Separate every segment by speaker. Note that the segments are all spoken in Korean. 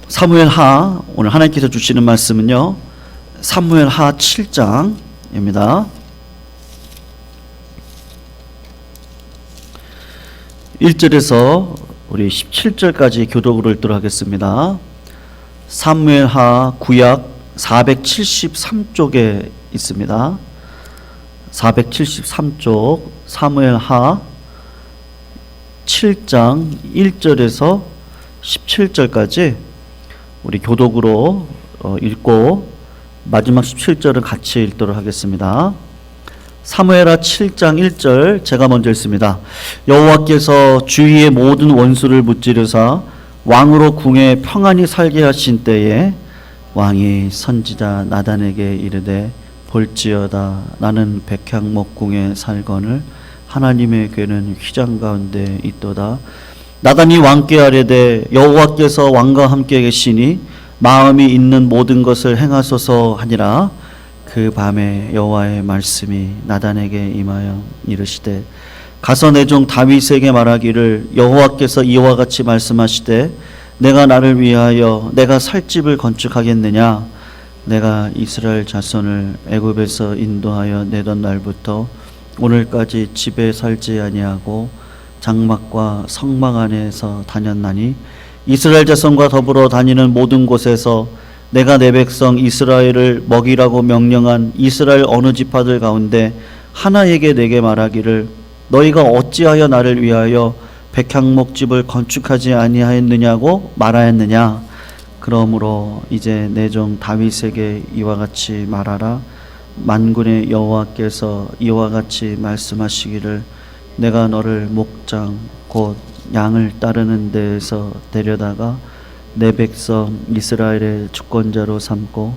Speaker 1: 사무엘하, 오늘 하나님께서 주시는 말씀은요, 사무엘하 7장입니다. 1절에서 우리 17절까지 교독으로 읽도록 하겠습니다. 사무엘하 구약 473쪽에 있습니다. 473쪽 사무엘하 7장 1절에서 17절까지 우리 교독으로 읽고 마지막 17절은 같이 읽도록 하겠습니다. 사무엘하 7장 1절 제가 먼저 읽습니다. 여호와께서 주위의 모든 원수를 무찌르사 왕으로 궁에 평안히 살게 하신 때에 왕이 선지자 나단에게 이르되 볼지어다 나는 백향목궁에 살거늘 하나님의 궤는 휘장 가운데 있도다. 나단이 왕께 아뢰되 여호와께서 왕과 함께 계시니 마음이 있는 모든 것을 행하소서 하니라. 그 밤에 여호와의 말씀이 나단에게 임하여 이르시되 가서 내 종 다윗에게 말하기를 여호와께서 이와 같이 말씀하시되 내가 나를 위하여 내가 살 집을 건축하겠느냐. 내가 이스라엘 자손을 애굽에서 인도하여 내던 날부터 오늘까지 집에 살지 아니하고 장막과 성막 안에서 다녔나니 이스라엘 자손과 더불어 다니는 모든 곳에서 내가 내 백성 이스라엘을 먹이라고 명령한 이스라엘 어느 지파들 가운데 하나에게 내게 말하기를 너희가 어찌하여 나를 위하여 백향목집을 건축하지 아니하였느냐고 말하였느냐. 그러므로 이제 내 종 다윗에게 이와 같이 말하라. 만군의 여호와께서 이와 같이 말씀하시기를 내가 너를 목장 곧 양을 따르는 데에서 데려다가 내 백성 이스라엘의 주권자로 삼고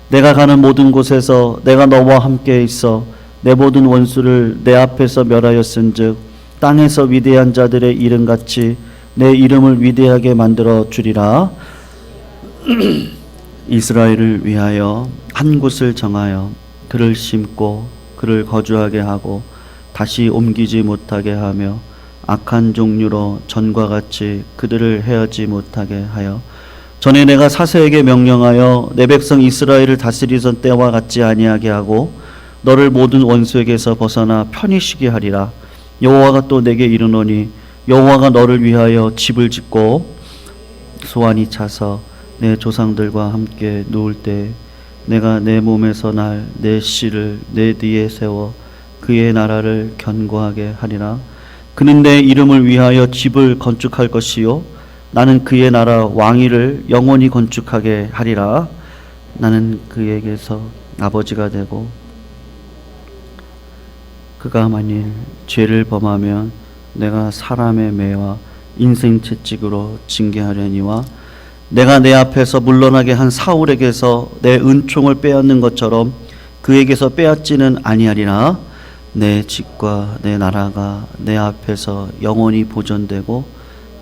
Speaker 1: 내가 가는 모든 곳에서 내가 너와 함께 있어 내 모든 원수를 내 앞에서 멸하였은즉 땅에서 위대한 자들의 이름같이 내 이름을 위대하게 만들어 주리라. 이스라엘을 위하여 한 곳을 정하여 그를 심고 그를 거주하게 하고 다시 옮기지 못하게 하며 악한 종류로 전과 같이 그들을 해하지 못하게 하여 전에 내가 사세에게 명령하여 내 백성 이스라엘을 다스리던 때와 같지 아니하게 하고 너를 모든 원수에게서 벗어나 편히 쉬게 하리라. 여호와가 또 내게 이르노니 여호와가 너를 위하여 집을 짓고 소환이 차서 내 조상들과 함께 누울 때 내가 내 몸에서 날 내 씨를 내 뒤에 세워 그의 나라를 견고하게 하리라. 그는 내 이름을 위하여 집을 건축할 것이요 나는 그의 나라 왕위를 영원히 건축하게 하리라. 나는 그에게서 아버지가 되고 그가 만일 죄를 범하면 내가 사람의 매와 인생 채찍으로 징계하려니와 내가 내 앞에서 물러나게 한 사울에게서 내 은총을 빼앗는 것처럼 그에게서 빼앗지는 아니하리라. 내 집과 내 나라가 내 앞에서 영원히 보존되고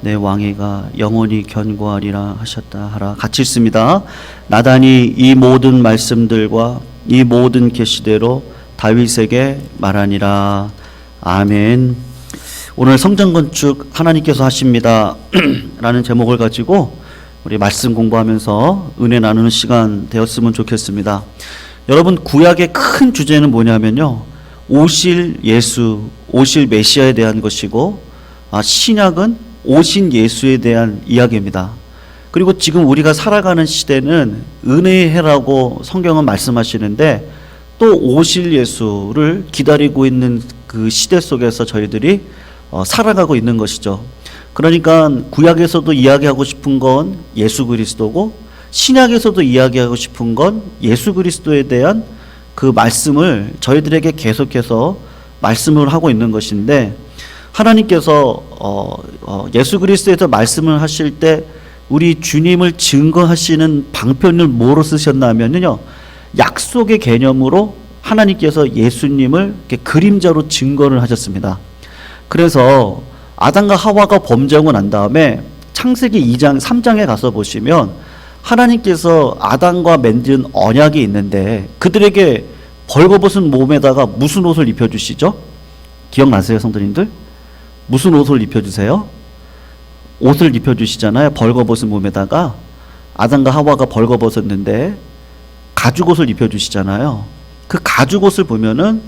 Speaker 1: 내 왕위가 영원히 견고하리라 하셨다 하라. 같이 읽습니다. 나단이 이 모든 말씀들과 이 모든 계시대로 다윗에게 말하니라. 아멘. 오늘 성전 건축 하나님께서 하십니다 라는 제목을 가지고 우리 말씀 공부하면서 은혜 나누는 시간 되었으면 좋겠습니다. 여러분, 구약의 큰 주제는 뭐냐면요, 오실 예수, 오실 메시아에 대한 것이고, 신약은 오신 예수에 대한 이야기입니다. 그리고 지금 우리가 살아가는 시대는 은혜의 해라고 성경은 말씀하시는데 또 오실 예수를 기다리고 있는 그 시대 속에서 저희들이 살아가고 있는 것이죠. 그러니까 구약에서도 이야기하고 싶은 건 예수 그리스도고 신약에서도 이야기하고 싶은 건 예수 그리스도에 대한 그 말씀을 저희들에게 계속해서 말씀을 하고 있는 것인데, 하나님께서 예수 그리스도에서 말씀을 하실 때 우리 주님을 증거하시는 방편을 뭐로 쓰셨냐면요, 약속의 개념으로 하나님께서 예수님을 이렇게 그림자로 증거를 하셨습니다. 그래서 아담과 하와가 범죄하고 난 다음에 창세기 2장 3장에 가서 보시면 하나님께서 아담과 맺은 언약이 있는데 그들에게 벌거벗은 몸에다가 무슨 옷을 입혀주시죠? 기억나세요, 성도님들? 무슨 옷을 입혀주세요? 옷을 입혀주시잖아요. 벌거벗은 몸에다가 아담과 하와가 벌거벗었는데 가죽옷을 입혀주시잖아요. 그 가죽옷을 보면은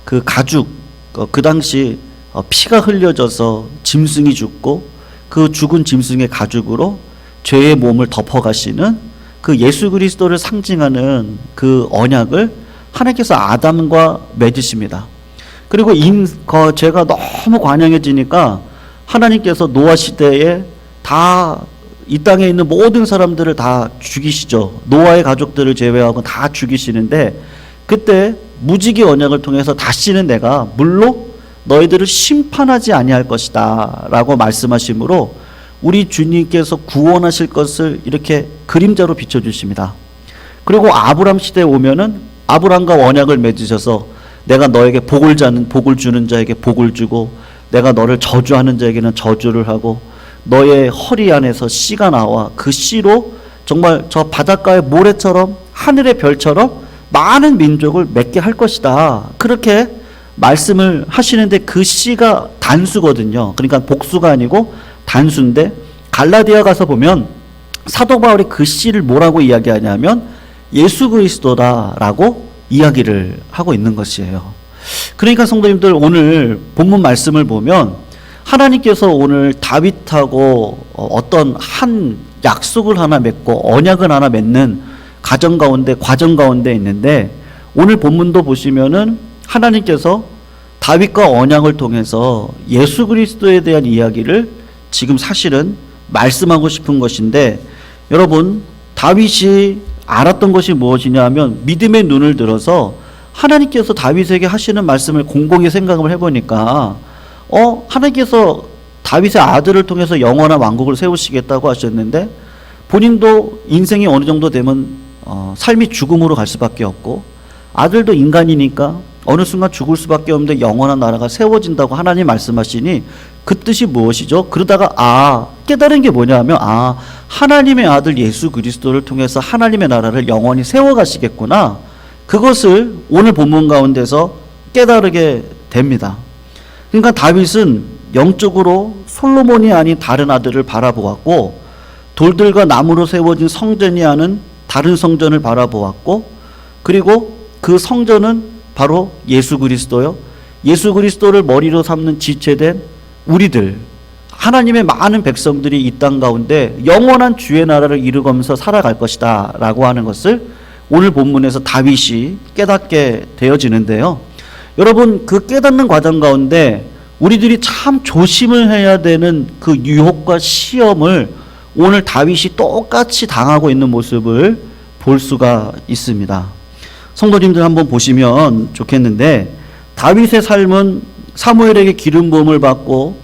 Speaker 1: 그 가죽, 그 당시 피가 흘려져서 짐승이 죽고 그 죽은 짐승의 가죽으로 죄의 몸을 덮어가시는 그 예수 그리스도를 상징하는 그 언약을 하나님께서 아담과 맺으십니다. 그리고 죄가 너무 관영해지니까 하나님께서 노아 시대에 다 이 땅에 있는 모든 사람들을 다 죽이시죠. 노아의 가족들을 제외하고 다 죽이시는데 그때 무지개 언약을 통해서 다시는 내가 물로 너희들을 심판하지 아니할 것이다 라고 말씀하시므로 우리 주님께서 구원하실 것을 이렇게 그림자로 비춰주십니다. 그리고 아브람 시대에 오면은 아브람과 언약을 맺으셔서 내가 너에게 복을 주는 자에게 복을 주고 내가 너를 저주하는 자에게는 저주를 하고 너의 허리 안에서 씨가 나와 그 씨로 정말 저 바닷가의 모래처럼 하늘의 별처럼 많은 민족을 맺게 할 것이다. 그렇게 말씀을 하시는데 그 씨가 단수거든요. 그러니까 복수가 아니고 단수인데 갈라디아 가서 보면 사도 바울이 그 씨를 뭐라고 이야기하냐면 예수 그리스도다라고 이야기를 하고 있는 것이에요. 그러니까 성도님들 오늘 본문 말씀을 보면 하나님께서 오늘 다윗하고 어떤 한 약속을 하나 맺고 언약을 하나 맺는 과정 가운데 있는데 오늘 본문도 보시면은 하나님께서 다윗과 언약을 통해서 예수 그리스도에 대한 이야기를 지금 사실은 말씀하고 싶은 것인데 여러분 다윗이 알았던 것이 무엇이냐 하면 믿음의 눈을 들어서 하나님께서 다윗에게 하시는 말씀을 공공히 생각을 해보니까 하나님께서 다윗의 아들을 통해서 영원한 왕국을 세우시겠다고 하셨는데 본인도 인생이 어느 정도 되면 삶이 죽음으로 갈 수밖에 없고 아들도 인간이니까 어느 순간 죽을 수밖에 없는데 영원한 나라가 세워진다고 하나님 말씀하시니 그 뜻이 무엇이죠? 그러다가 깨달은 게 뭐냐 하면 하나님의 아들 예수 그리스도를 통해서 하나님의 나라를 영원히 세워가시겠구나. 그것을 오늘 본문 가운데서 깨달게 됩니다. 그러니까 다윗은 영적으로 솔로몬이 아닌 다른 아들을 바라보았고 돌들과 나무로 세워진 성전이 아닌 다른 성전을 바라보았고 그리고 그 성전은 바로 예수 그리스도요. 예수 그리스도를 머리로 삼는 지체된 우리들 하나님의 많은 백성들이 이 땅 가운데 영원한 주의 나라를 이루면서 살아갈 것이다 라고 하는 것을 오늘 본문에서 다윗이 깨닫게 되어지는데요. 여러분 그 깨닫는 과정 가운데 우리들이 참 조심을 해야 되는 그 유혹과 시험을 오늘 다윗이 똑같이 당하고 있는 모습을 볼 수가 있습니다. 성도님들 한번 보시면 좋겠는데 다윗의 삶은 사무엘에게 기름 부음을 받고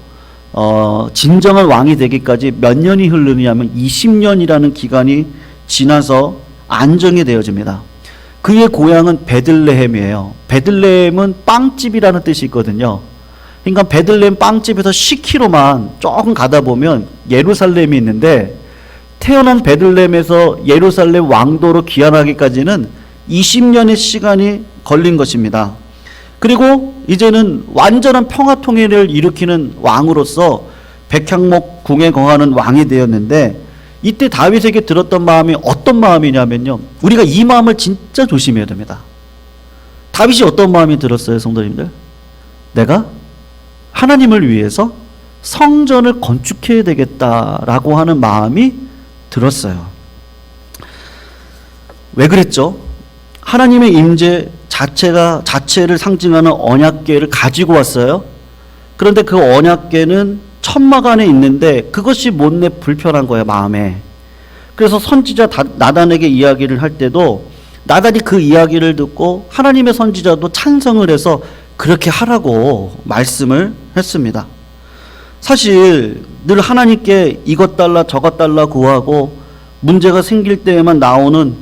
Speaker 1: 진정한 왕이 되기까지 몇 년이 흐르냐면 20년이라는 기간이 지나서 안정이 되어집니다. 그의 고향은 베들레헴이에요. 베들레헴은 빵집이라는 뜻이 있거든요. 그러니까 베들레헴 빵집에서 10km만 조금 가다 보면 예루살렘이 있는데 태어난 베들레헴에서 예루살렘 왕도로 귀환하기까지는 20년의 시간이 걸린 것입니다. 그리고 이제는 완전한 평화 통일을 일으키는 왕으로서 백향목 궁에 거하는 왕이 되었는데 이때 다윗에게 들었던 마음이 어떤 마음이냐면요. 우리가 이 마음을 진짜 조심해야 됩니다. 다윗이 어떤 마음이 들었어요, 성도님들? 내가 하나님을 위해서 성전을 건축해야 되겠다라고 하는 마음이 들었어요. 왜 그랬죠? 하나님의 임재 자체를 상징하는 언약궤를 가지고 왔어요. 그런데 그 언약궤는 천막 안에 있는데 그것이 못내 불편한 거예요, 마음에. 그래서 선지자 나단에게 이야기를 할 때도 나단이 그 이야기를 듣고 하나님의 선지자도 찬성을 해서 그렇게 하라고 말씀을 했습니다. 사실 늘 하나님께 이것 달라 저것 달라 구하고 문제가 생길 때에만 나오는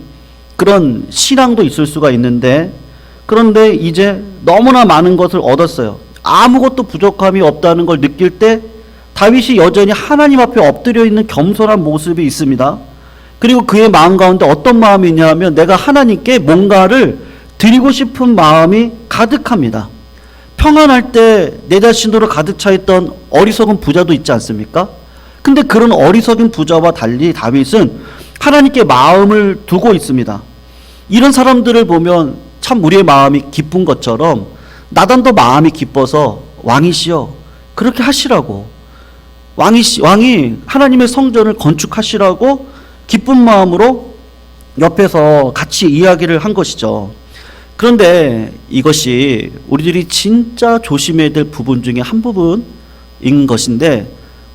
Speaker 1: 그런 신앙도 있을 수가 있는데 그런데 이제 너무나 많은 것을 얻었어요. 아무것도 부족함이 없다는 걸 느낄 때 다윗이 여전히 하나님 앞에 엎드려 있는 겸손한 모습이 있습니다. 그리고 그의 마음 가운데 어떤 마음이 있냐 하면 내가 하나님께 뭔가를 드리고 싶은 마음이 가득합니다. 평안할 때 내 자신으로 가득 차 있던 어리석은 부자도 있지 않습니까? 근데 그런 어리석은 부자와 달리 다윗은 하나님께 마음을 두고 있습니다. 이런 사람들을 보면 참 우리의 마음이 기쁜 것처럼 나단도 마음이 기뻐서 왕이시여 그렇게 하시라고, 왕이 하나님의 성전을 건축하시라고 기쁜 마음으로 옆에서 같이 이야기를 한 것이죠. 그런데 이것이 우리들이 진짜 조심해야 될 부분 중에 한 부분인 것인데,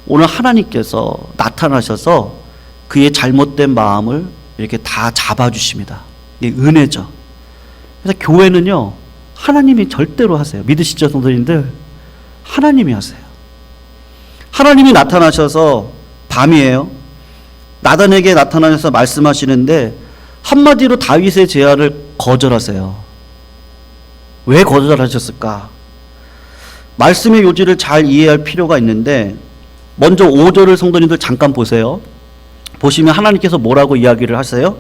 Speaker 1: 오늘 하나님께서 나타나셔서 그의 잘못된 마음을 이렇게 다 잡아주십니다. 이게 은혜죠. 그래서 교회는요, 하나님이 절대로 하세요. 믿으시죠, 성도님들? 하나님이 하세요. 하나님이 나타나셔서 밤이에요. 나단에게 나타나셔서 말씀하시는데 한마디로 다윗의 제안을 거절하세요. 왜 거절하셨을까? 말씀의 요지를 잘 이해할 필요가 있는데, 먼저 5절을 성도님들 잠깐 보세요. 보시면 하나님께서 뭐라고 이야기를 하세요?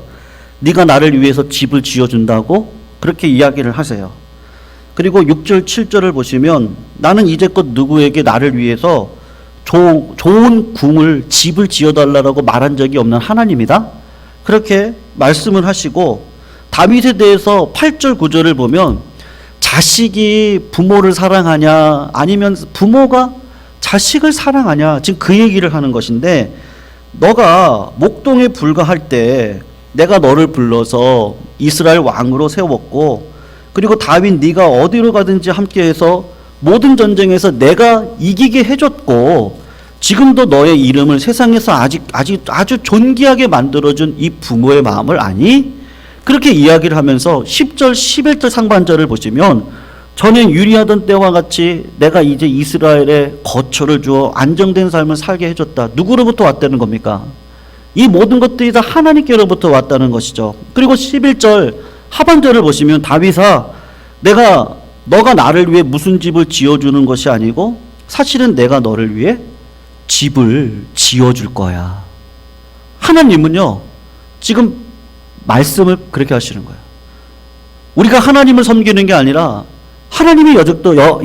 Speaker 1: 네가 나를 위해서 집을 지어준다고 그렇게 이야기를 하세요. 그리고 6절 7절을 보시면 나는 이제껏 누구에게 나를 위해서 좋은 궁을, 집을 지어달라고 말한 적이 없는 하나님이다, 그렇게 말씀을 하시고, 다윗에 대해서 8절 9절을 보면 자식이 부모를 사랑하냐 아니면 부모가 자식을 사랑하냐, 지금 그 얘기를 하는 것인데, 너가 목동에 불과할 때 내가 너를 불러서 이스라엘 왕으로 세웠고, 그리고 다윗 네가 어디로 가든지 함께해서 모든 전쟁에서 내가 이기게 해줬고, 지금도 너의 이름을 세상에서 아주 존귀하게 만들어준 이 부모의 마음을 아니? 그렇게 이야기를 하면서 10절 11절 상반절을 보시면 전에 유리하던 때와 같이 내가 이제 이스라엘에 거처를 주어 안정된 삶을 살게 해줬다. 누구로부터 왔다는 겁니까? 이 모든 것들이 다 하나님께로부터 왔다는 것이죠. 그리고 11절 하반절을 보시면 다윗아, 너가 나를 위해 무슨 집을 지어주는 것이 아니고 사실은 내가 너를 위해 집을 지어줄 거야. 하나님은요, 지금 말씀을 그렇게 하시는 거예요. 우리가 하나님을 섬기는 게 아니라 하나님이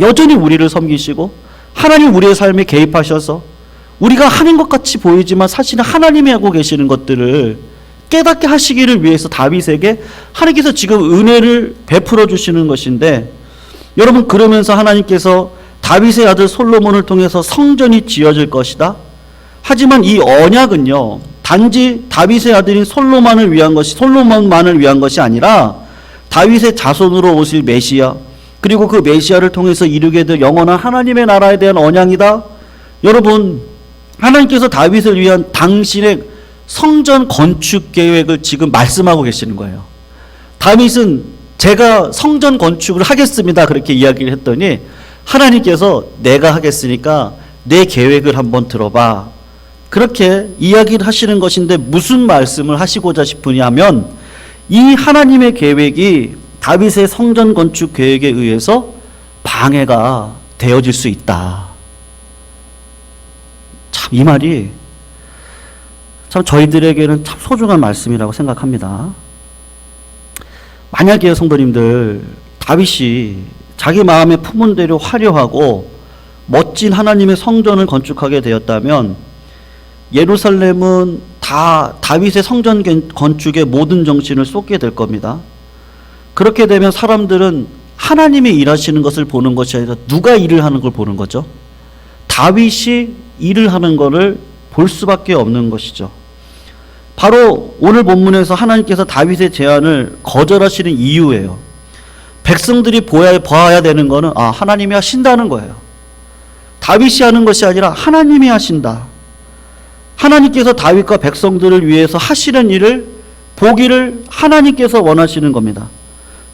Speaker 1: 여전히 우리를 섬기시고, 하나님 우리의 삶에 개입하셔서 우리가 하는 것 같이 보이지만 사실은 하나님이 하고 계시는 것들을 깨닫게 하시기를 위해서 다윗에게 하나님께서 지금 은혜를 베풀어 주시는 것인데, 여러분, 그러면서 하나님께서 다윗의 아들 솔로몬을 통해서 성전이 지어질 것이다. 하지만 이 언약은요, 단지 다윗의 아들인 솔로몬만을 위한 것이 아니라 다윗의 자손으로 오실 메시아, 그리고 그 메시아를 통해서 이루게 될 영원한 하나님의 나라에 대한 언약이다. 여러분, 하나님께서 다윗을 위한 당신의 성전 건축 계획을 지금 말씀하고 계시는 거예요. 다윗은 제가 성전 건축을 하겠습니다, 그렇게 이야기를 했더니 하나님께서 내가 하겠으니까 내 계획을 한번 들어봐, 그렇게 이야기를 하시는 것인데, 무슨 말씀을 하시고자 싶으냐면 이 하나님의 계획이 다윗의 성전 건축 계획에 의해서 방해가 되어질 수 있다. 참, 이 말이 참 저희들에게는 참 소중한 말씀이라고 생각합니다. 만약에 성도님들, 다윗이 자기 마음에 품은 대로 화려하고 멋진 하나님의 성전을 건축하게 되었다면 예루살렘은 다 다윗의 성전 건축에 모든 정신을 쏟게 될 겁니다. 그렇게 되면 사람들은 하나님이 일하시는 것을 보는 것이 아니라 누가 일을 하는 걸 보는 거죠. 다윗이 일을 하는 것을 볼 수밖에 없는 것이죠. 바로 오늘 본문에서 하나님께서 다윗의 제안을 거절하시는 이유예요. 백성들이 봐야 되는 것은 하나님이 하신다는 거예요. 다윗이 하는 것이 아니라 하나님이 하신다. 하나님께서 다윗과 백성들을 위해서 하시는 일을 보기를 하나님께서 원하시는 겁니다.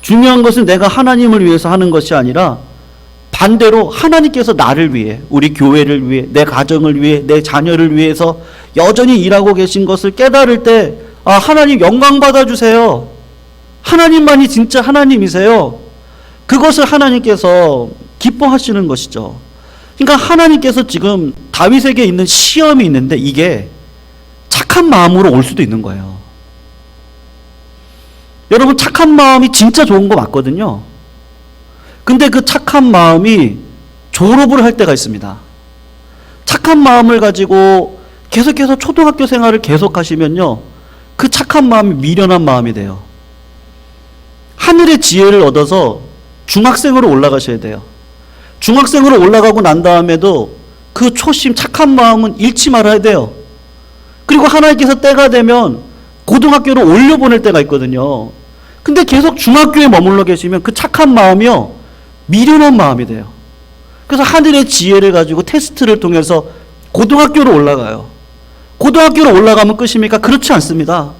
Speaker 1: 중요한 것은 내가 하나님을 위해서 하는 것이 아니라 반대로 하나님께서 나를 위해, 우리 교회를 위해, 내 가정을 위해, 내 자녀를 위해서 여전히 일하고 계신 것을 깨달을 때, 하나님 영광 받아주세요. 하나님만이 진짜 하나님이세요. 그것을 하나님께서 기뻐하시는 것이죠. 그러니까 하나님께서 지금 다윗에게 있는 시험이 있는데, 이게 착한 마음으로 올 수도 있는 거예요. 여러분, 착한 마음이 진짜 좋은 거 맞거든요. 근데 그 착한 마음이 졸업을 할 때가 있습니다. 착한 마음을 가지고 계속해서 초등학교 생활을 계속하시면요, 그 착한 마음이 미련한 마음이 돼요. 하늘의 지혜를 얻어서 중학생으로 올라가셔야 돼요. 중학생으로 올라가고 난 다음에도 그 초심, 착한 마음은 잃지 말아야 돼요. 그리고 하나님께서 때가 되면 고등학교로 올려보낼 때가 있거든요. 근데 계속 중학교에 머물러 계시면 그 착한 마음이요, 미련한 마음이 돼요. 그래서 하늘의 지혜를 가지고 테스트를 통해서 고등학교로 올라가요. 고등학교로 올라가면 끝입니까? 그렇지 않습니다.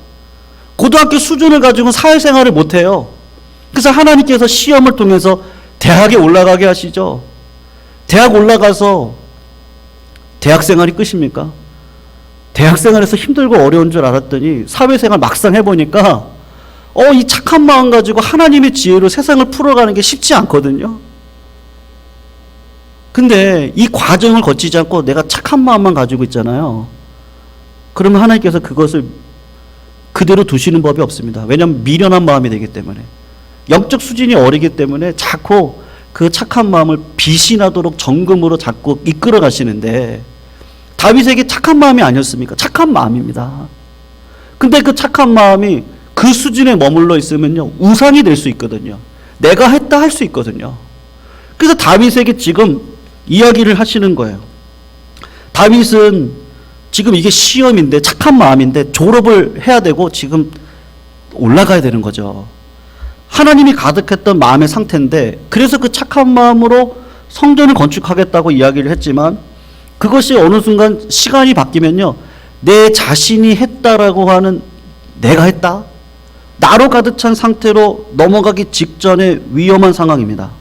Speaker 1: 고등학교 수준을 가지고 사회생활을 못해요. 그래서 하나님께서 시험을 통해서 대학에 올라가게 하시죠. 대학 올라가서 대학생활이 끝입니까? 대학생활에서 힘들고 어려운 줄 알았더니 사회생활 막상 해보니까 이 착한 마음 가지고 하나님의 지혜로 세상을 풀어가는 게 쉽지 않거든요. 근데 이 과정을 거치지 않고 내가 착한 마음만 가지고 있잖아요. 그러면 하나님께서 그것을 그대로 두시는 법이 없습니다. 왜냐하면 미련한 마음이 되기 때문에. 영적 수준이 어리기 때문에 자꾸 그 착한 마음을 빛이 나도록 정금으로 자꾸 이끌어 가시는데, 다윗에게 착한 마음이 아니었습니까? 착한 마음입니다. 근데 그 착한 마음이 그 수준에 머물러 있으면요, 우상이 될 수 있거든요. 내가 했다 할 수 있거든요. 그래서 다윗에게 지금 이야기를 하시는 거예요. 다윗은 지금 이게 시험인데, 착한 마음인데 졸업을 해야 되고 지금 올라가야 되는 거죠. 하나님이 가득했던 마음의 상태인데, 그래서 그 착한 마음으로 성전을 건축하겠다고 이야기를 했지만, 그것이 어느 순간 시간이 바뀌면요, 내 자신이 했다라고 하는, 내가 했다? 나로 가득 찬 상태로 넘어가기 직전의 위험한 상황입니다.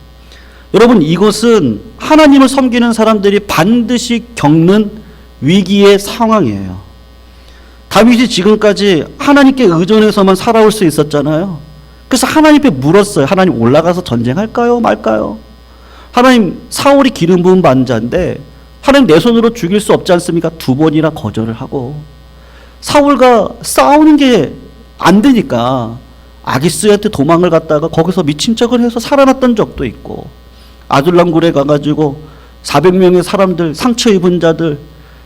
Speaker 1: 여러분, 이것은 하나님을 섬기는 사람들이 반드시 겪는 위기의 상황이에요. 다윗이 지금까지 하나님께 의존해서만 살아올 수 있었잖아요. 그래서 하나님께 물었어요. 하나님, 올라가서 전쟁할까요? 말까요? 하나님, 사울이 기름 부은 반자인데 하나님 내 손으로 죽일 수 없지 않습니까? 2번이나 거절을 하고, 사울과 싸우는 게 안 되니까 아기스한테 도망을 갔다가 거기서 미친 척을 해서 살아났던 적도 있고, 아둘람 굴에 가가지고 400명의 사람들, 상처 입은 자들,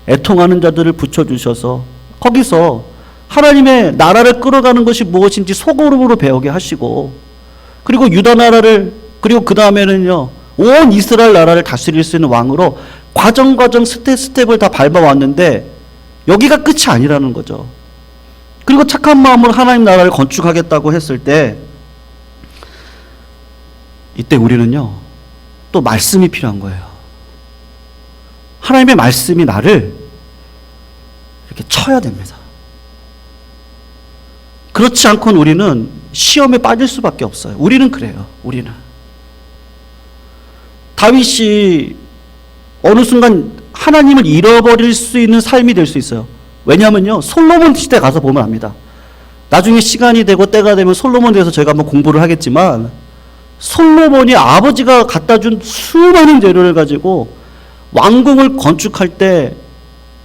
Speaker 1: 애통하는 자들을 붙여주셔서 거기서 하나님의 나라를 끌어가는 것이 무엇인지 소그룹으로 배우게 하시고, 그리고 유다 나라를, 그리고 그 다음에는요, 온 이스라엘 나라를 다스릴 수 있는 왕으로 과정 스텝을 다 밟아왔는데 여기가 끝이 아니라는 거죠. 그리고 착한 마음으로 하나님 나라를 건축하겠다고 했을 때, 이때 우리는요, 또 말씀이 필요한 거예요. 하나님의 말씀이 나를 이렇게 쳐야 됩니다. 그렇지 않고는 우리는 시험에 빠질 수밖에 없어요. 우리는 그래요. 우리는. 다윗이 어느 순간 하나님을 잃어버릴 수 있는 삶이 될 수 있어요. 왜냐하면요, 솔로몬 시대 가서 보면 압니다. 나중에 시간이 되고 때가 되면 솔로몬에 대해서 저희가 한번 공부를 하겠지만, 솔로몬이 아버지가 갖다 준 수많은 재료를 가지고 왕궁을 건축할 때,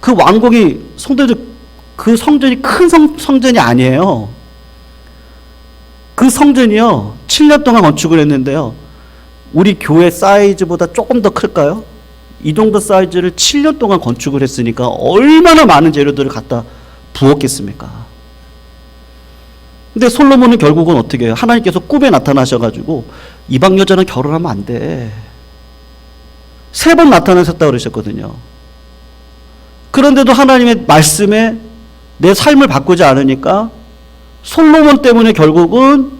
Speaker 1: 그 왕궁이 그 성전이 큰 성전이 아니에요. 그 성전이요, 7년 동안 건축을 했는데요, 우리 교회 사이즈보다 조금 더 클까요? 이 정도 사이즈를 7년 동안 건축을 했으니까 얼마나 많은 재료들을 갖다 부었겠습니까? 근데 솔로몬은 결국은 어떻게 해요? 하나님께서 꿈에 나타나셔가지고, 이방 여자는 결혼하면 안 돼. 3번 나타나셨다고 그러셨거든요. 그런데도 하나님의 말씀에 내 삶을 바꾸지 않으니까 솔로몬 때문에 결국은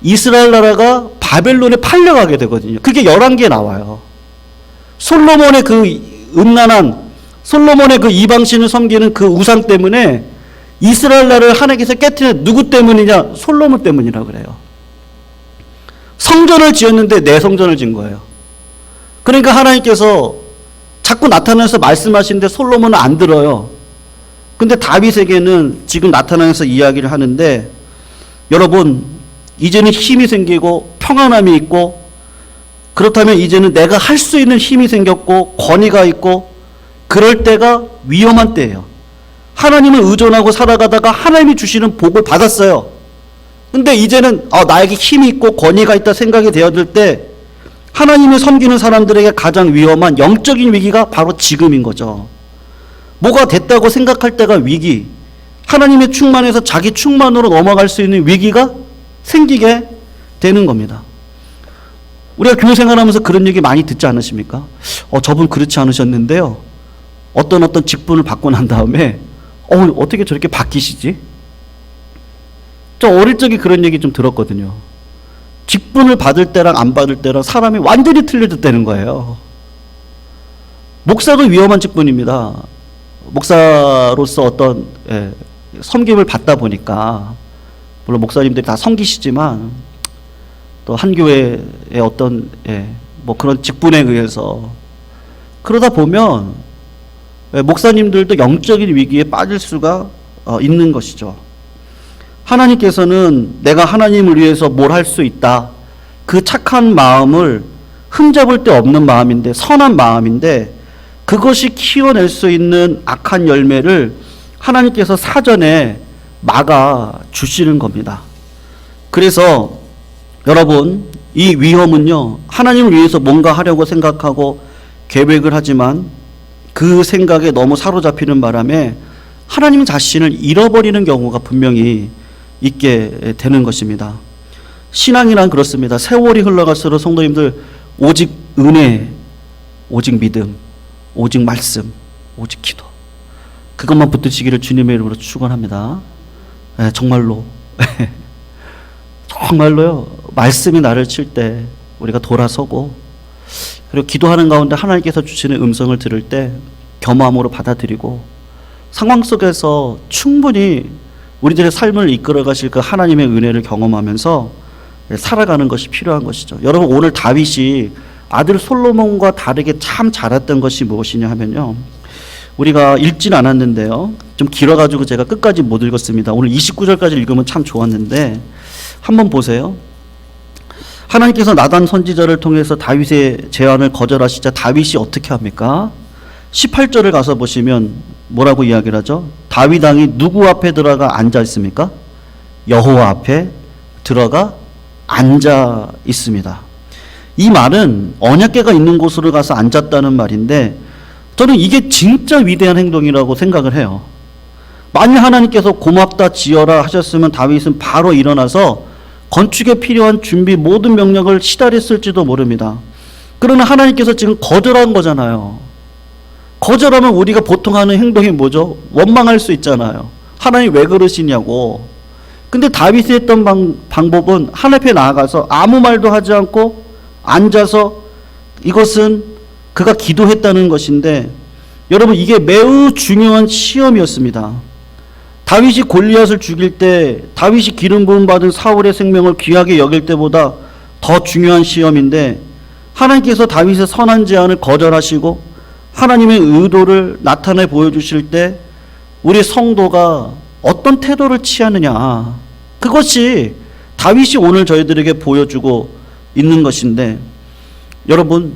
Speaker 1: 이스라엘 나라가 바벨론에 팔려가게 되거든요. 그게 11개 나와요. 솔로몬의 그 음란한, 솔로몬의 그 이방신을 섬기는 그 우상 때문에 이스라엘 나라를 하나님께서 깨뜨린, 누구 때문이냐? 솔로몬 때문이라고 그래요. 성전을 지었는데 내 성전을 지은 거예요. 그러니까 하나님께서 자꾸 나타나서 말씀하시는데 솔로몬은 안 들어요. 근데 다윗에게는 지금 나타나서 이야기를 하는데, 여러분, 이제는 힘이 생기고 평안함이 있고, 그렇다면 이제는 내가 할 수 있는 힘이 생겼고 권위가 있고, 그럴 때가 위험한 때예요. 하나님을 의존하고 살아가다가 하나님이 주시는 복을 받았어요. 근데 이제는 나에게 힘이 있고 권위가 있다 생각이 되어들 때, 하나님을 섬기는 사람들에게 가장 위험한 영적인 위기가 바로 지금인 거죠. 뭐가 됐다고 생각할 때가 위기, 하나님의 충만에서 자기 충만으로 넘어갈 수 있는 위기가 생기게 되는 겁니다. 우리가 교회 생활하면서 그런 얘기 많이 듣지 않으십니까? 저분 그렇지 않으셨는데요. 어떤 직분을 받고 난 다음에 어떻게 저렇게 바뀌시지? 저 어릴 적에 그런 얘기 좀 들었거든요. 직분을 받을 때랑 안 받을 때랑 사람이 완전히 틀려졌다는 거예요. 목사도 위험한 직분입니다. 목사로서 어떤 섬김을 받다 보니까, 물론 목사님들이 다 섬기시지만 또 한 교회의 어떤 뭐 그런 직분에 의해서 그러다 보면 목사님들도 영적인 위기에 빠질 수가 있는 것이죠. 하나님께서는 내가 하나님을 위해서 뭘 할 수 있다, 그 착한 마음을 흠잡을 데 없는 마음인데, 선한 마음인데, 그것이 키워낼 수 있는 악한 열매를 하나님께서 사전에 막아 주시는 겁니다. 그래서 여러분, 이 위험은요, 하나님을 위해서 뭔가 하려고 생각하고 계획을 하지만 그 생각에 너무 사로잡히는 바람에 하나님 자신을 잃어버리는 경우가 분명히 있게 되는 것입니다. 신앙이란 그렇습니다. 세월이 흘러갈수록 성도님들, 오직 은혜, 오직 믿음, 오직 말씀, 오직 기도, 그것만 붙드시기를 주님의 이름으로 축원합니다. 정말로 정말로요, 말씀이 나를 칠 때 우리가 돌아서고, 그리고 기도하는 가운데 하나님께서 주시는 음성을 들을 때 겸허함으로 받아들이고, 상황 속에서 충분히 우리들의 삶을 이끌어 가실 그 하나님의 은혜를 경험하면서 살아가는 것이 필요한 것이죠. 여러분, 오늘 다윗이 아들 솔로몬과 다르게 참 잘했던 것이 무엇이냐 하면요, 우리가 읽진 않았는데요, 좀 길어가지고 제가 끝까지 못 읽었습니다. 오늘 29절까지 읽으면 참 좋았는데 한번 보세요. 하나님께서 나단 선지자를 통해서 다윗의 제안을 거절하시자 다윗이 어떻게 합니까? 18절을 가서 보시면 뭐라고 이야기를 하죠? 다윗 왕이 누구 앞에 들어가 앉아 있습니까? 여호와 앞에 들어가 앉아 있습니다. 이 말은 언약궤가 있는 곳으로 가서 앉았다는 말인데, 저는 이게 진짜 위대한 행동이라고 생각을 해요. 만일 하나님께서 고맙다 지어라 하셨으면 다윗은 바로 일어나서 건축에 필요한 준비 모든 명령을 시달했을지도 모릅니다. 그러나 하나님께서 지금 거절한 거잖아요. 거절하면 우리가 보통 하는 행동이 뭐죠? 원망할 수 있잖아요. 하나님 왜 그러시냐고. 근데 다윗이 했던 방법은 하나님 앞에 나아가서 아무 말도 하지 않고 앉아서, 이것은 그가 기도했다는 것인데, 여러분, 이게 매우 중요한 시험이었습니다. 다윗이 골리앗을 죽일 때, 다윗이 기름 부음 받은 사울의 생명을 귀하게 여길 때보다 더 중요한 시험인데, 하나님께서 다윗의 선한 제안을 거절하시고 하나님의 의도를 나타내 보여주실 때 우리 성도가 어떤 태도를 취하느냐, 그것이 다윗이 오늘 저희들에게 보여주고 있는 것인데, 여러분,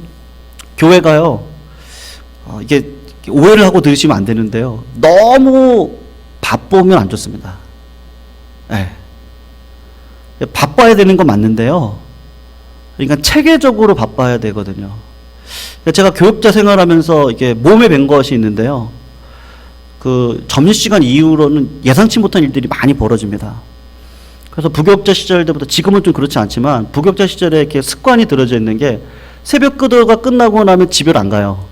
Speaker 1: 교회가요, 이게 오해를 하고 들으시면 안 되는데요, 너무 바쁘면 안 좋습니다. 바빠야 되는 건 맞는데요, 그러니까 체계적으로 바빠야 되거든요. 제가 교육자 생활하면서 이게 몸에 밴 것이 있는데요, 그 점심시간 이후로는 예상치 못한 일들이 많이 벌어집니다. 그래서 부교육자 시절 때부터, 지금은 좀 그렇지 않지만 부교육자 시절에 이렇게 습관이 들어져 있는 게, 새벽 기도가 끝나고 나면 집을 안 가요.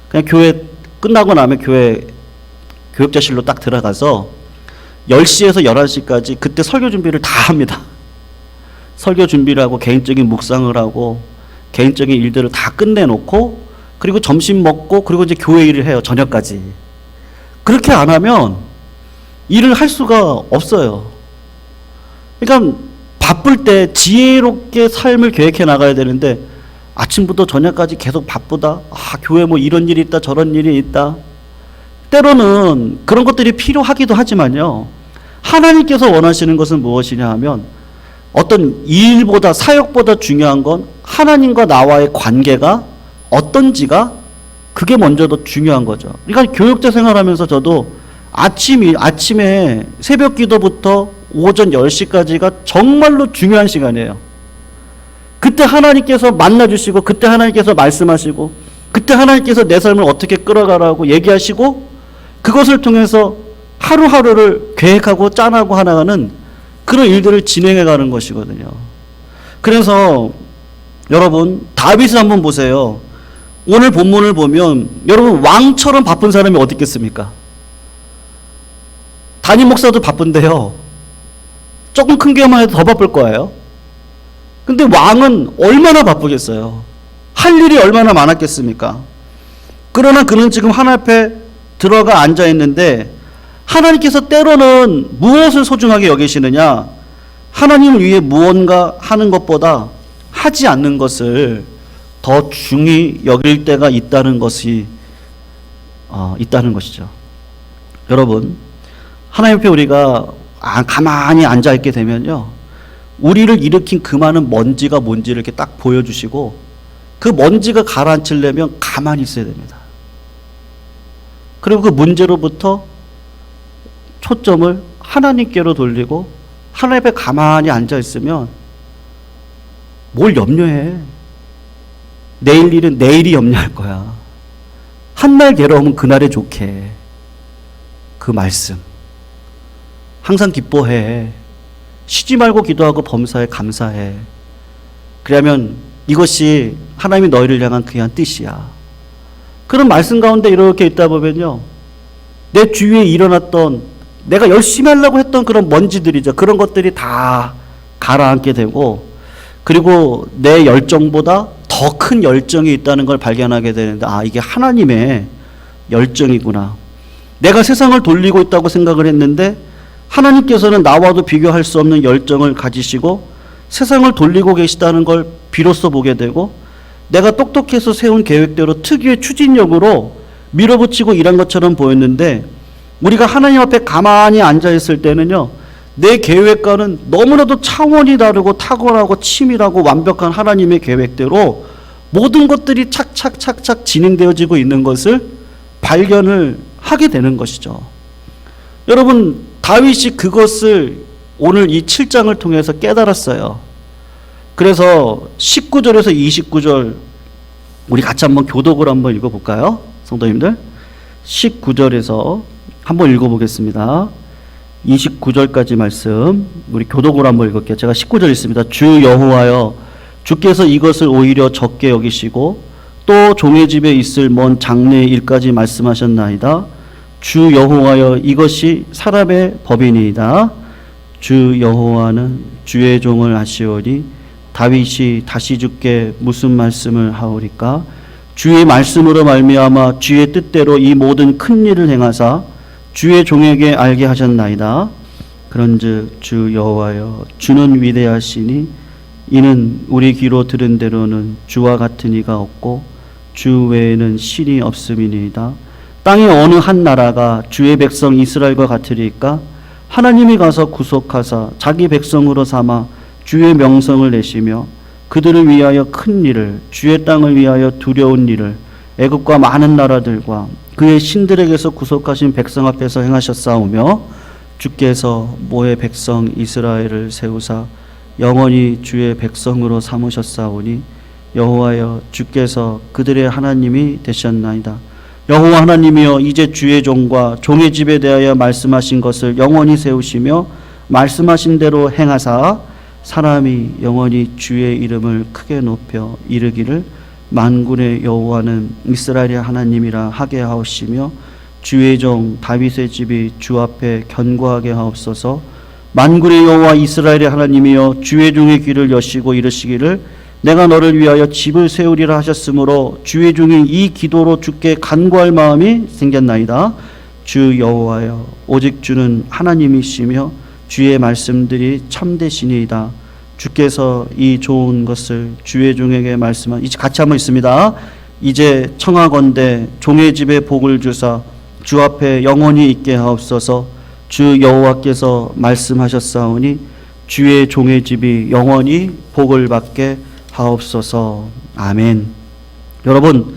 Speaker 1: 그냥 교회 끝나고 나면 교육자실로 딱 들어가서 10시에서 11시까지 그때 설교 준비를 다 합니다. 설교 준비를 하고 개인적인 묵상을 하고 개인적인 일들을 다 끝내놓고, 그리고 점심 먹고, 그리고 이제 교회 일을 해요. 저녁까지. 그렇게 안 하면 일을 할 수가 없어요. 그러니까 바쁠 때 지혜롭게 삶을 계획해 나가야 되는데, 아침부터 저녁까지 계속 바쁘다, 교회 뭐 이런 일이 있다 저런 일이 있다, 때로는 그런 것들이 필요하기도 하지만요, 하나님께서 원하시는 것은 무엇이냐 하면, 어떤 일보다, 사역보다 중요한 건 하나님과 나와의 관계가 어떤지가, 그게 먼저 더 중요한 거죠. 그러니까 교육자 생활하면서 저도 아침에 새벽 기도부터 오전 10시까지가 정말로 중요한 시간이에요. 그때 하나님께서 만나주시고, 그때 하나님께서 말씀하시고, 그때 하나님께서 내 삶을 어떻게 끌어가라고 얘기하시고, 그것을 통해서 하루하루를 계획하고 짠하고 하나가는 그런 일들을 진행해 가는 것이거든요. 그래서 여러분 다윗을 한번 보세요. 오늘 본문을 보면 여러분 왕처럼 바쁜 사람이 어디 있겠습니까? 담임 목사도 바쁜데요. 조금 큰 게만 해도 더 바쁠 거예요. 근데 왕은 얼마나 바쁘겠어요? 할 일이 얼마나 많았겠습니까? 그러나 그는 지금 하나님 앞에 들어가 앉아 있는데 하나님께서 때로는 무엇을 소중하게 여기시느냐? 하나님을 위해 무언가 하는 것보다 하지 않는 것을 더 중히 여길 때가 있다는 것이 있다는 것이죠. 여러분, 하나님 앞에 우리가 가만히 앉아 있게 되면요, 우리를 일으킨 그 많은 먼지가 뭔지를 이렇게 딱 보여주시고 그 먼지가 가라앉히려면 가만히 있어야 됩니다. 그리고 그 문제로부터 초점을 하나님께로 돌리고 하나님 앞에 가만히 앉아 있으면 뭘 염려해? 내일 일은 내일이 염려할 거야. 한날 괴로우면 그날에 좋게. 그 말씀 항상 기뻐해. 쉬지 말고 기도하고 범사에 감사해. 그러면 이것이 하나님이 너희를 향한 귀한 뜻이야. 그런 말씀 가운데 이렇게 있다 보면요, 내 주위에 일어났던 내가 열심히 하려고 했던 그런 먼지들이죠. 그런 것들이 다 가라앉게 되고, 그리고 내 열정보다 더 큰 열정이 있다는 걸 발견하게 되는데, 이게 하나님의 열정이구나. 내가 세상을 돌리고 있다고 생각을 했는데 하나님께서는 나와도 비교할 수 없는 열정을 가지시고 세상을 돌리고 계시다는 걸 비로소 보게 되고, 내가 똑똑해서 세운 계획대로 특유의 추진력으로 밀어붙이고 일한 것처럼 보였는데, 우리가 하나님 앞에 가만히 앉아있을 때는요, 내 계획과는 너무나도 차원이 다르고 탁월하고 치밀하고 완벽한 하나님의 계획대로 모든 것들이 착착착착 진행되어지고 있는 것을 발견을 하게 되는 것이죠. 여러분, 다윗이 그것을 오늘 이 7장을 통해서 깨달았어요. 그래서 19절에서 29절 우리 같이 한번 교독을 한번 읽어볼까요? 성도님들, 19절에서 한번 읽어보겠습니다. 29절까지 말씀 우리 교독으로 한번 읽을게요. 제가 19절 있습니다. 주 여호와여, 주께서 이것을 오히려 적게 여기시고 또 종의 집에 있을 먼 장래의 일까지 말씀하셨나이다. 주 여호와여, 이것이 사람의 법이니이다. 주 여호와는 주의 종을 아시오니 다윗이 다시 주께 무슨 말씀을 하오리까? 주의 말씀으로 말미암아 주의 뜻대로 이 모든 큰 일을 행하사 주의 종에게 알게 하셨나이다. 그런즉 주 여호와여, 주는 위대하시니 이는 우리 귀로 들은 대로는 주와 같은 이가 없고 주 외에는 신이 없음이니이다. 땅의 어느 한 나라가 주의 백성 이스라엘과 같으리까? 하나님이 가서 구속하사 자기 백성으로 삼아 주의 명성을 내시며 그들을 위하여 큰 일을, 주의 땅을 위하여 두려운 일을 애국과 많은 나라들과 그의 신들에게서 구속하신 백성 앞에서 행하셨사오며, 주께서 모의 백성 이스라엘을 세우사 영원히 주의 백성으로 삼으셨사오니 여호와여, 주께서 그들의 하나님이 되셨나이다. 여호와 하나님이여, 이제 주의 종과 종의 집에 대하여 말씀하신 것을 영원히 세우시며 말씀하신 대로 행하사 사람이 영원히 주의 이름을 크게 높여 이르기를 만군의 여호와는 이스라엘의 하나님이라 하게 하옵시며, 주의 종 다윗의 집이 주 앞에 견고하게 하옵소서. 만군의 여호와 이스라엘의 하나님이여, 주의 종의 귀를 여시고 이르시기를 내가 너를 위하여 집을 세우리라 하셨으므로 주의 종이 이 기도로 주께 간구할 마음이 생겼나이다. 주 여호와여, 오직 주는 하나님이시며 주의 말씀들이 참되시니이다. 주께서 이 좋은 것을 주의 종에게 말씀한, 이제 같이 한번 있습니다. 이제 청하건대 종의 집에 복을 주사 주 앞에 영원히 있게 하옵소서. 주 여호와께서 말씀하셨사오니 주의 종의 집이 영원히 복을 받게 하옵소서. 아멘. 여러분,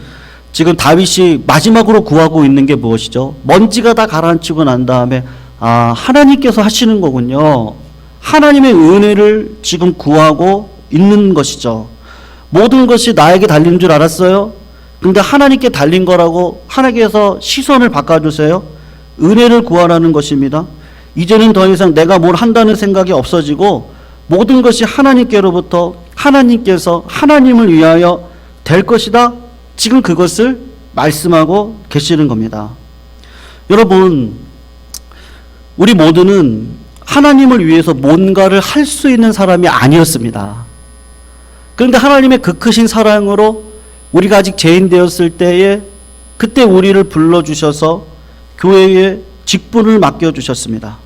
Speaker 1: 지금 다윗이 마지막으로 구하고 있는 게 무엇이죠? 먼지가 다 가라앉히고 난 다음에 하나님께서 하시는 거군요. 하나님의 은혜를 지금 구하고 있는 것이죠. 모든 것이 나에게 달린 줄 알았어요? 근데 하나님께 달린 거라고 하나님께서 시선을 바꿔주세요. 은혜를 구하라는 것입니다. 이제는 더 이상 내가 뭘 한다는 생각이 없어지고 모든 것이 하나님께로부터 하나님께서 하나님을 위하여 될 것이다. 지금 그것을 말씀하고 계시는 겁니다. 여러분, 우리 모두는 하나님을 위해서 뭔가를 할 수 있는 사람이 아니었습니다. 그런데 하나님의 그 크신 사랑으로 우리가 아직 죄인 되었을 때에 그때 우리를 불러주셔서 교회에 직분을 맡겨주셨습니다.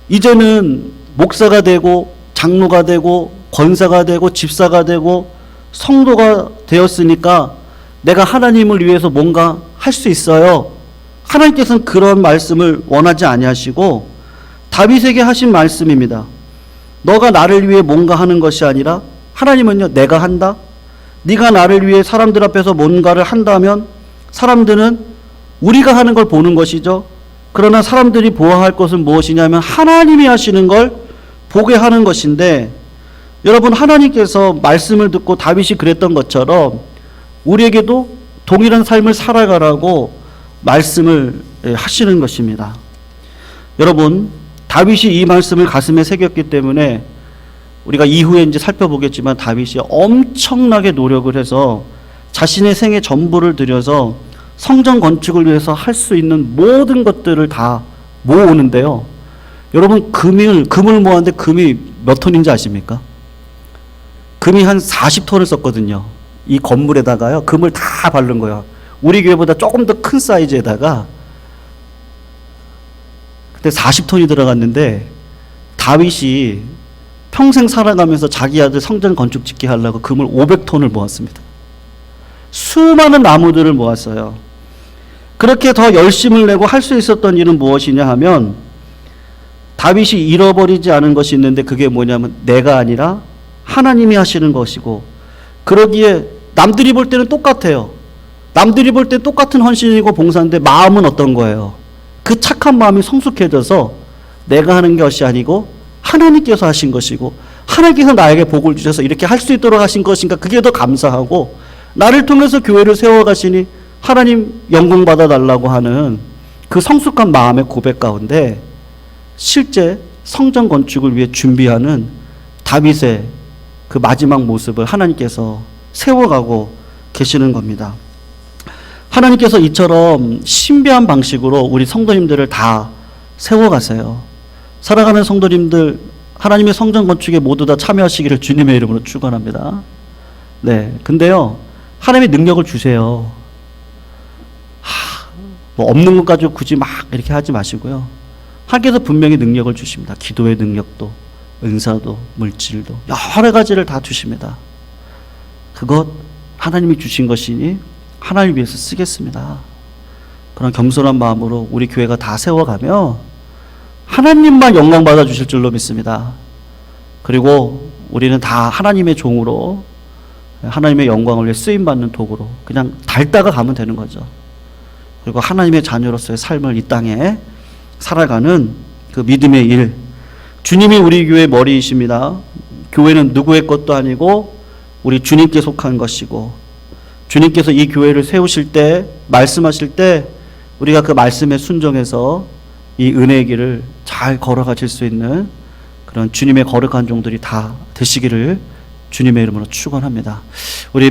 Speaker 1: 이제는 목사가 되고 장로가 되고 권사가 되고 집사가 되고 성도가 되었으니까 내가 하나님을 위해서 뭔가 할 수 있어요. 하나님께서는 그런 말씀을 원하지 아니하시고 다윗에게 하신 말씀입니다. 너가 나를 위해 뭔가 하는 것이 아니라 하나님은요, 내가 한다. 네가 나를 위해 사람들 앞에서 뭔가를 한다면 사람들은 우리가 하는 걸 보는 것이죠. 그러나 사람들이 보아할 것은 무엇이냐면 하나님이 하시는 걸 보게 하는 것인데, 여러분, 하나님께서 말씀을 듣고 다윗이 그랬던 것처럼 우리에게도 동일한 삶을 살아가라고 말씀을 하시는 것입니다. 여러분, 다윗이 이 말씀을 가슴에 새겼기 때문에 우리가 이후에 이제 살펴보겠지만 다윗이 엄청나게 노력을 해서 자신의 생애 전부를 들여서 성전 건축을 위해서 할 수 있는 모든 것들을 다 모으는데요. 여러분, 금을 모았는데 금이 몇 톤인지 아십니까? 금이 한 40톤을 썼거든요. 이 건물에다가요, 금을 다 바른 거예요. 우리 교회보다 조금 더 큰 사이즈에다가 그때 40톤이 들어갔는데 다윗이 평생 살아가면서 자기 아들 성전 건축 짓게 하려고 금을 500톤을 모았습니다. 수많은 나무들을 모았어요. 그렇게 더 열심을 내고 할 수 있었던 일은 무엇이냐 하면 다윗이 잃어버리지 않은 것이 있는데 그게 뭐냐면 내가 아니라 하나님이 하시는 것이고, 그러기에 남들이 볼 때는 똑같아요. 남들이 볼 때 똑같은 헌신이고 봉사인데 마음은 어떤 거예요? 그 착한 마음이 성숙해져서 내가 하는 것이 아니고 하나님께서 하신 것이고 하나님께서 나에게 복을 주셔서 이렇게 할 수 있도록 하신 것인가, 그게 더 감사하고 나를 통해서 교회를 세워가시니 하나님 영광 받아달라고 하는 그 성숙한 마음의 고백 가운데 실제 성전 건축을 위해 준비하는 다윗의 그 마지막 모습을 하나님께서 세워가고 계시는 겁니다. 하나님께서 이처럼 신비한 방식으로 우리 성도님들을 다 세워가세요. 살아가는 성도님들, 하나님의 성전 건축에 모두 다 참여하시기를 주님의 이름으로 축원합니다. 네, 근데요, 하나님의 능력을 주세요. 뭐 없는 것 가지고 굳이 막 이렇게 하지 마시고요. 하나님께서 분명히 능력을 주십니다. 기도의 능력도, 은사도, 물질도, 여러 가지를 다 주십니다. 그것 하나님이 주신 것이니 하나님을 위해서 쓰겠습니다. 그런 겸손한 마음으로 우리 교회가 다 세워가며 하나님만 영광 받아 주실 줄로 믿습니다. 그리고 우리는 다 하나님의 종으로 하나님의 영광을 위해 쓰임받는 도구로 그냥 닳다가 가면 되는 거죠. 그리고 하나님의 자녀로서의 삶을 이 땅에 살아가는 그 믿음의 일, 주님이 우리 교회의 머리이십니다. 교회는 누구의 것도 아니고 우리 주님께 속한 것이고, 주님께서 이 교회를 세우실 때, 말씀하실 때 우리가 그 말씀에 순종해서 이 은혜의 길을 잘 걸어가실 수 있는 그런 주님의 거룩한 종들이 다 되시기를 주님의 이름으로 축원합니다. 우리